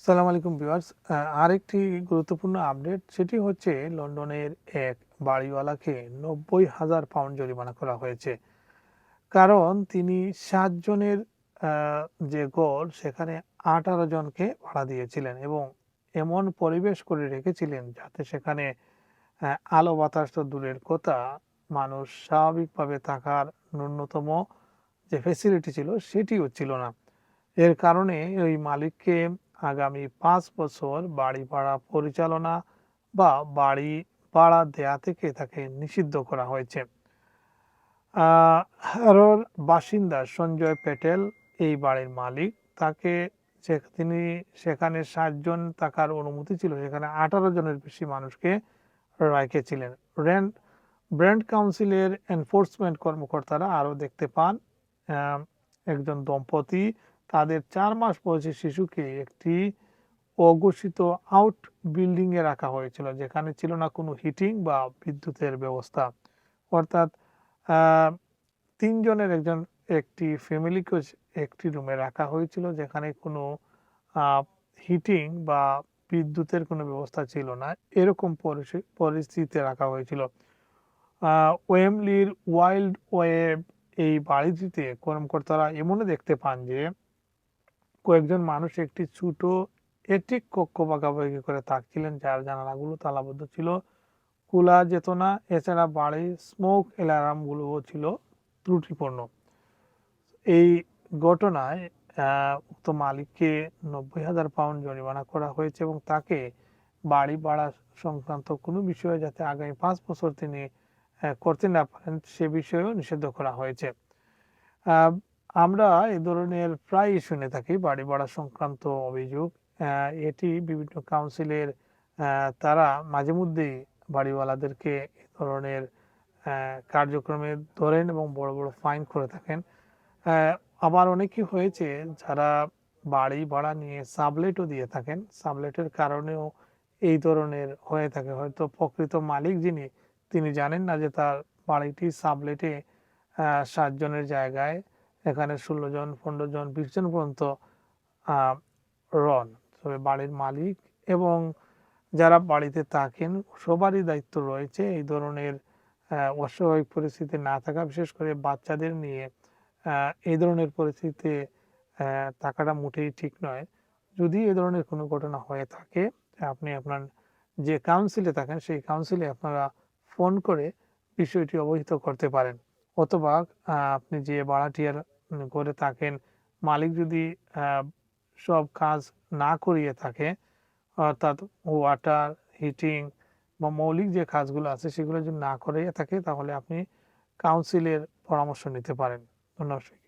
সালাম আলাইকুম ভিউয়ার্স। আরেকটি গুরুত্বপূর্ণ আপডেট, সেটি হচ্ছে লন্ডনের এক বাড়িওয়ালাকে ৯০,০০০ পাউন্ড জরিমানা করা হয়েছে। কারণ তিনি ৭ জনের যে ঘর সেখানে ১৮ জনকে ভাড়া দিয়েছিলেন এবং এমন পরিবেশ করে রেখেছিলেন যাতে সেখানে আলো বাতাস তো দূরের কথা, মানুষ স্বাভাবিকভাবে থাকার ন্যূনতম যে ফেসিলিটি ছিল সেটিও ছিল না। এর কারণে ওই মালিককে আগামী ৫ বছর বাড়ি ভাড়া পরিচালনা বা বাড়ি ভাড়া দেয়া থেকে তাকে নিষিদ্ধ করা হয়েছে। হারোর বাসিন্দা সঞ্জয় প্যাটেল এই বাড়ির মালিক। তাকে তিনি সেখানে ৬০ জন থাকার অনুমতি ছিল, সেখানে ১৮ জনের বেশি মানুষকে রেখেছিলেন। ব্র্যান্ড কাউন্সিলের এনফোর্সমেন্ট কর্মকর্তারা আরও দেখতে পান একজন দম্পতি তাদের ৪ মাস বয়সী শিশুকে একটি অঘোষিত আউট বিল্ডিংয়ে রাখা হয়েছিল, যেখানে ছিল না কোনো হিটিং বা বিদ্যুতের ব্যবস্থা। অর্থাৎ ৩ জনের একটি ফ্যামিলিকে একটি রুমে রাখা হয়েছিল, যেখানে কোনো হিটিং বা বিদ্যুতের কোনো ব্যবস্থা ছিল না। এরকম পরিস্থিতিতে রাখা হয়েছিল। ওয়েমলির ওয়াইল্ড ওয়েব এই বাড়িটিতে কর্মকর্তারা এমনও দেখতে পান যে কয়েকজন মানুষ একটি ছোট এটিক কক্ষ ভাগাভাগি করে থাকছিলেন, যার জানালাগুলো তালাবদ্ধ ছিল, খোলা যেত না। এছাড়া বাড়ির স্মোক অ্যালার্মগুলোও ছিল ত্রুটিপূর্ণ। এই ঘটনায় উক্ত মালিককে ৯০,০০০ পাউন্ড জরিমানা করা হয়েছে এবং তাকে বাড়ি ভাড়া সংক্রান্ত কোনো বিষয়ে যাতে আগামী ৫ বছর তিনি করতে না পারেন সে বিষয়েও নিষিদ্ধ করা হয়েছে। আমরা এ ধরনের প্রায় শুনে থাকি বাড়ি ভাড়া সংক্রান্ত অভিযোগ। এটি বিভিন্ন কাউন্সিলের তারা মাঝে মধ্যেই বাড়িওয়ালাদেরকে এ ধরনের কার্যক্রমে ধরেন এবং বড় বড় ফাইন করে থাকেন। আবার অনেকেই হয়েছে যারা বাড়ি ভাড়া নিয়ে সাবলেটও দিয়ে থাকেন, সাবলেটের কারণেও এই ধরনের হয়ে থাকে। হয়তো প্রকৃত মালিক যিনি, তিনি জানেন না যে তার বাড়িটি সাবলেটে ৭ জনের জায়গায় এখানে ১৬ জন, ১৫ জন, ২০ জন পর্যন্ত রন। তবে বাড়ির মালিক এবং যারা বাড়িতে থাকেন সবারই দায়িত্ব রয়েছে এই ধরনের অস্বাভাবিক পরিস্থিতি না থাকা, বিশেষ করে বাচ্চাদের নিয়ে এই ধরনের পরিস্থিতিতে থাকাটা মোটেই ঠিক নয়। যদি এ ধরনের কোনো ঘটনা হয়ে থাকে, আপনি আপনার যে কাউন্সিলে থাকেন সেই কাউন্সিলে আপনারা ফোন করে বিষয়টি অবহিত করতে পারেন। অথবা আপনি যে ভাড়াটিয়ার করে থাকেন, মালিক যদি সব কাজ না করিয়ে থাকে, অর্থাৎ ওয়াটার, হিটিং বা মৌলিক যে কাজগুলো আছে সেগুলো যদি না করিয়ে থাকে, তাহলে আপনি কাউন্সিলের পরামর্শ নিতে পারেন। ধন্যবাদ।